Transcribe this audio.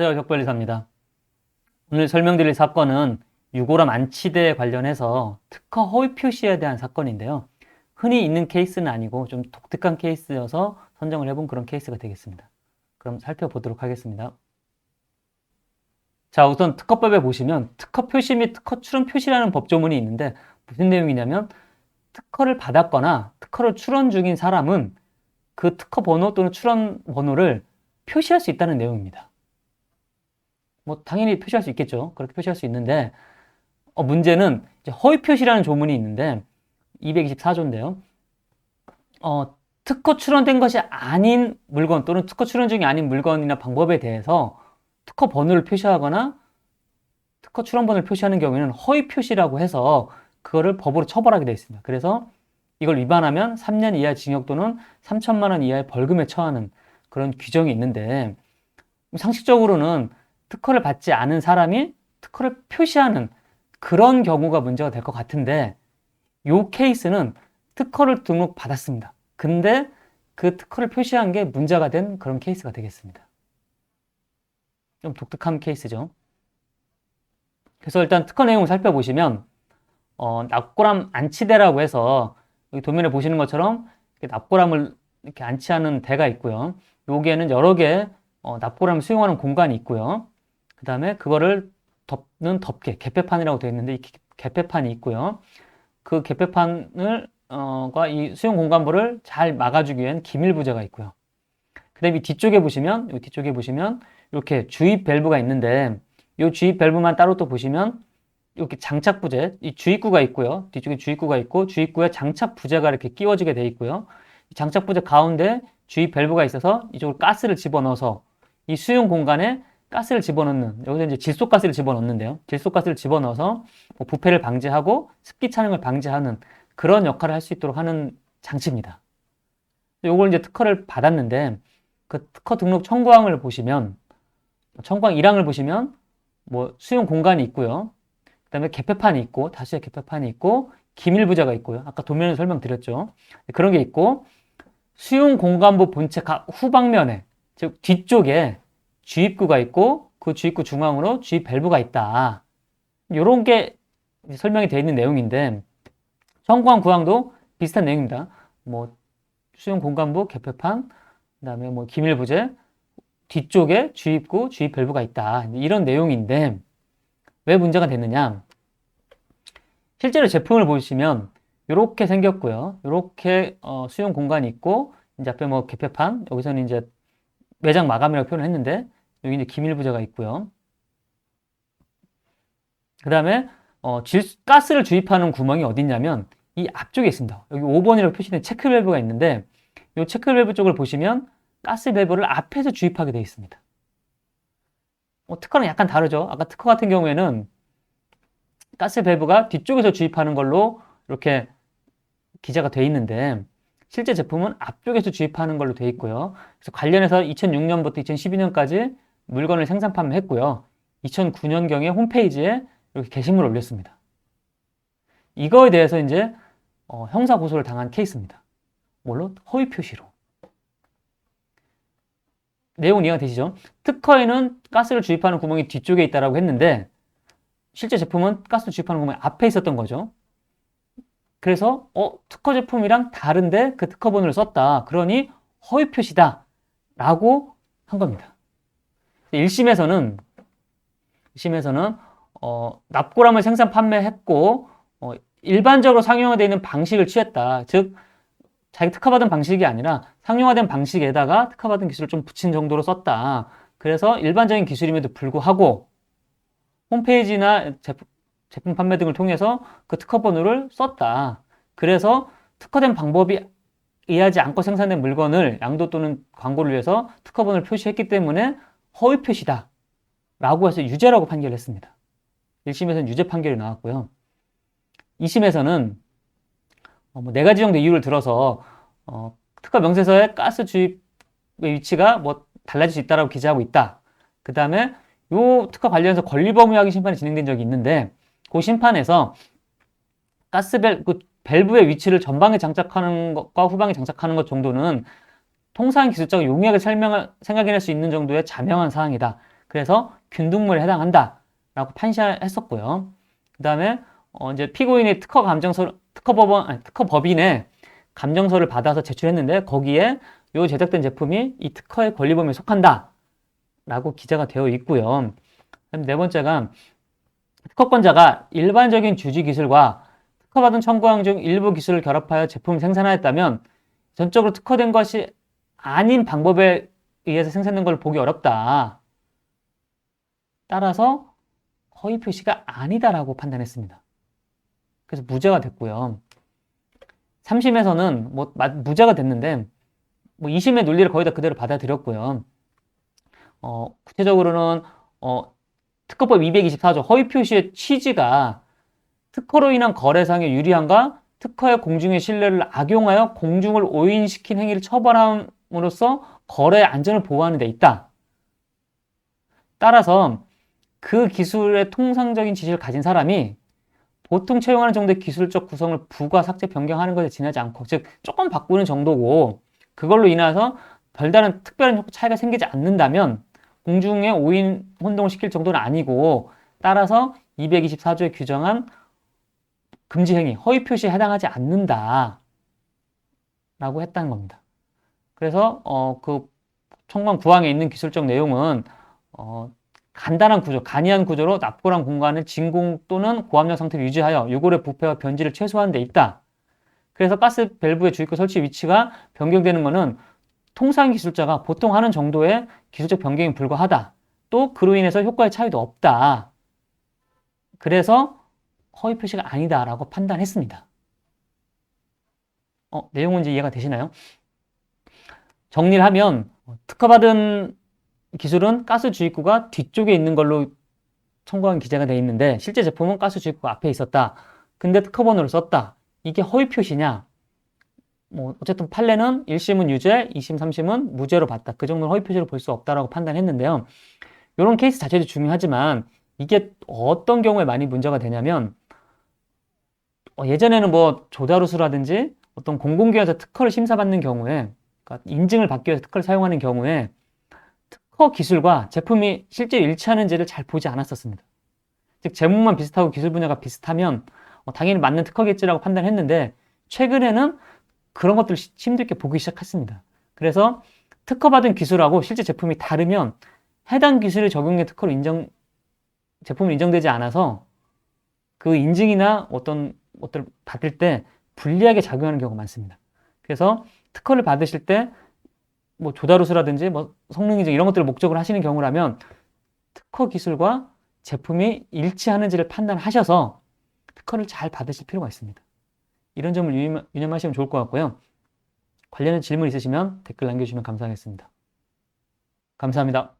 안녕하세요. 격변리사입니다. 오늘 설명드릴 사건은 유골암 안치대에 관련해서 특허 허위 표시에 대한 사건인데요. 흔히 있는 케이스는 아니고 좀 독특한 케이스여서 선정을 해본 그런 케이스가 되겠습니다. 그럼 살펴보도록 하겠습니다. 자, 우선 특허법에 보시면 특허 표시 및 특허 출원 표시라는 법조문이 있는데 무슨 내용이냐면 특허를 받았거나 특허를 출원 중인 사람은 그 특허 번호 또는 출원 번호를 표시할 수 있다는 내용입니다. 뭐 당연히 표시할 수 있겠죠. 그렇게 표시할 수 있는데 문제는 이제 허위 표시라는 조문이 있는데 224조인데요. 특허 출원된 것이 아닌 물건 또는 특허 출원 중이 아닌 물건이나 방법에 대해서 특허 번호를 표시하거나 특허 출원 번호를 표시하는 경우에는 허위 표시라고 해서 그거를 법으로 처벌하게 되어 있습니다. 그래서 이걸 위반하면 3년 이하 징역 또는 3천만 원 이하의 벌금에 처하는 그런 규정이 있는데 상식적으로는 특허를 받지 않은 사람이 특허를 표시하는 그런 경우가 문제가 될 것 같은데 이 케이스는 특허를 등록받았습니다. 근데 그 특허를 표시한 게 문제가 된 그런 케이스가 되겠습니다. 좀 독특한 케이스죠. 그래서 일단 특허 내용을 살펴보시면 납골암 안치대라고 해서 여기 도면에 보시는 것처럼 납골암을 이렇게 안치하는 대가 있고요. 여기에는 여러 개 납골암을 수용하는 공간이 있고요. 그 다음에 그거를 덮는 덮개, 개폐판이라고 되어 있는데 이 개폐판이 있고요. 그 개폐판을 이 수용 공간부를 잘 막아주기 위한 기밀부재가 있고요. 그 다음에 뒤쪽에 보시면 이렇게 주입 밸브가 있는데 이 주입 밸브만 따로 또 보시면 이렇게 장착 부재, 이 주입구가 있고요. 뒤쪽에 주입구가 있고 주입구에 장착 부재가 이렇게 끼워지게 되어 있고요. 장착 부재 가운데 주입 밸브가 있어서 이쪽으로 가스를 집어넣어서 이 수용 공간에 가스를 집어넣는, 여기서 이제 질소가스를 집어넣는데요. 질소가스를 집어넣어서 뭐 부패를 방지하고 습기 차는 걸 방지하는 그런 역할을 할 수 있도록 하는 장치입니다. 요걸 이제 특허를 받았는데 그 특허 등록 청구항을 보시면 청구항 1항을 보시면 뭐 수용 공간이 있고요. 그 다음에 개폐판이 있고 다수의 개폐판이 있고 기밀부재가 있고요. 아까 도면에 설명드렸죠. 그런 게 있고 수용 공간부 본체 각 후방면에 즉 뒤쪽에 주입구가 있고 그 주입구 중앙으로 주입 밸브가 있다. 이런 게 설명이 되어 있는 내용인데 청구항 구항도 비슷한 내용입니다. 뭐 수용 공간부 개폐판, 그다음에 뭐 기밀 부재, 뒤쪽에 주입구, 주입 밸브가 있다. 이런 내용인데 왜 문제가 됐느냐? 실제로 제품을 보시면 이렇게 생겼고요. 이렇게 수용 공간이 있고 이제 앞에 뭐 개폐판, 여기서는 이제 매장 마감이라고 표현을 했는데 여기 이제 기밀 부재가 있고요. 그 다음에 가스를 주입하는 구멍이 어디 있냐면 이 앞쪽에 있습니다. 여기 5번이라고 표시된 체크 밸브가 있는데 이 체크 밸브 쪽을 보시면 가스 밸브를 앞에서 주입하게 되어 있습니다. 특허는 약간 다르죠. 아까 특허 같은 경우에는 가스 밸브가 뒤쪽에서 주입하는 걸로 이렇게 기재가 되어 있는데 실제 제품은 앞쪽에서 주입하는 걸로 되어 있고요. 그래서 관련해서 2006년부터 2012년까지 물건을 생산 판매했고요. 2009년경에 홈페이지에 이렇게 게시물을 올렸습니다. 이거에 대해서 이제 형사 고소를 당한 케이스입니다. 뭘로? 허위 표시로. 내용은 이해가 되시죠? 특허에는 가스를 주입하는 구멍이 뒤쪽에 있다고 했는데 실제 제품은 가스를 주입하는 구멍이 앞에 있었던 거죠. 그래서 특허 제품이랑 다른데 그 특허 번호를 썼다. 그러니 허위 표시다 라고 한 겁니다. 1심에서는 납골암을 생산 판매했고 일반적으로 상용화되어 있는 방식을 취했다. 즉 자기 특허받은 방식이 아니라 상용화된 방식에다가 특허받은 기술을 좀 붙인 정도로 썼다. 그래서 일반적인 기술임에도 불구하고 홈페이지나 제품 판매 등을 통해서 그 특허 번호를 썼다. 그래서 특허된 방법이 이해하지 않고 생산된 물건을 양도 또는 광고를 위해서 특허 번호를 표시했기 때문에 허위 표시다 라고 해서 유죄라고 판결했습니다. 1심에서는 유죄 판결이 나왔고요. 2심에서는 뭐 4가지 정도 이유를 들어서 특허 명세서에 가스 주입의 위치가 뭐 달라질 수 있다고 기재하고 있다. 그 다음에 요 특허 관련해서 권리범위하기 심판이 진행된 적이 있는데 그 심판에서 그 밸브의 위치를 전방에 장착하는 것과 후방에 장착하는 것 정도는 통상 기술자가 용이하게 생각해낼 수 있는 정도의 자명한 사항이다. 그래서 균등물에 해당한다라고 판시했었고요. 그 다음에 이제 피고인이 특허법인의 감정서를 받아서 제출했는데 거기에 요 제작된 제품이 이 특허의 권리 범위에 속한다라고 기재가 되어 있고요. 네 번째가 특허권자가 일반적인 주지 기술과 특허받은 청구항 중 일부 기술을 결합하여 제품을 생산하였다면 전적으로 특허된 것이 아닌 방법에 의해서 생산된 걸 보기 어렵다. 따라서 허위 표시가 아니다라고 판단했습니다. 그래서 무죄가 됐고요. 3심에서는 무죄가 됐는데 2심의 논리를 거의 다 그대로 받아들였고요. 구체적으로는 특허법 224조 허위 표시의 취지가 특허로 인한 거래상의 유리함과 특허의 공중의 신뢰를 악용하여 공중을 오인시킨 행위를 처벌함으로써 거래의 안전을 보호하는 데 있다. 따라서 그 기술의 통상적인 지식을 가진 사람이 보통 채용하는 정도의 기술적 구성을 부과, 삭제, 변경하는 것에 지나지 않고, 즉 조금 바꾸는 정도고 그걸로 인해서 별다른 특별한 차이가 생기지 않는다면 공중에 오인 혼동을 시킬 정도는 아니고, 따라서 224조에 규정한 금지 행위, 허위 표시에 해당하지 않는다 라고 했다는 겁니다. 그래서 그 청구한 구항에 있는 기술적 내용은 간단한 구조, 간이한 구조로 납골한 공간을 진공 또는 고압력 상태를 유지하여 요골의 부패와 변질을 최소화하는 데 있다. 그래서 가스 밸브의 주입구 설치 위치가 변경되는 것은 통상 기술자가 보통 하는 정도의 기술적 변경에 불과하다. 또 그로 인해서 효과의 차이도 없다. 그래서 허위 표시가 아니다라고 판단했습니다. 내용은 이제 이해가 되시나요? 정리를 하면 특허받은 기술은 가스 주입구가 뒤쪽에 있는 걸로 청구한 기재가 되어 있는데 실제 제품은 가스 주입구가 앞에 있었다. 근데 특허번호를 썼다. 이게 허위 표시냐? 어쨌든 판례는 1심은 유죄, 2심, 3심은 무죄로 봤다. 그 정도는 허위 표시로 볼 수 없다라고 판단했는데요. 이런 케이스 자체도 중요하지만 이게 어떤 경우에 많이 문제가 되냐면 예전에는 조다루수라든지 어떤 공공기관에서 특허를 심사받는 경우에, 그러니까 인증을 받기 위해서 특허를 사용하는 경우에 특허 기술과 제품이 실제로 일치하는지를 잘 보지 않았었습니다. 즉 제목만 비슷하고 기술 분야가 비슷하면 당연히 맞는 특허겠지라고 판단했는데 최근에는 그런 것들을 심도 있게 보기 시작했습니다. 그래서 특허받은 기술하고 실제 제품이 다르면 해당 기술의 적용의 특허로 제품을 인정되지 않아서 그 인증이나 어떤 것들을 받을 때 불리하게 작용하는 경우가 많습니다. 그래서 특허를 받으실 때 조다루수라든지 성능인증 이런 것들을 목적으로 하시는 경우라면 특허 기술과 제품이 일치하는지를 판단하셔서 특허를 잘 받으실 필요가 있습니다. 이런 점을 유념하시면 좋을 것 같고요. 관련된 질문 있으시면 댓글 남겨주시면 감사하겠습니다. 감사합니다.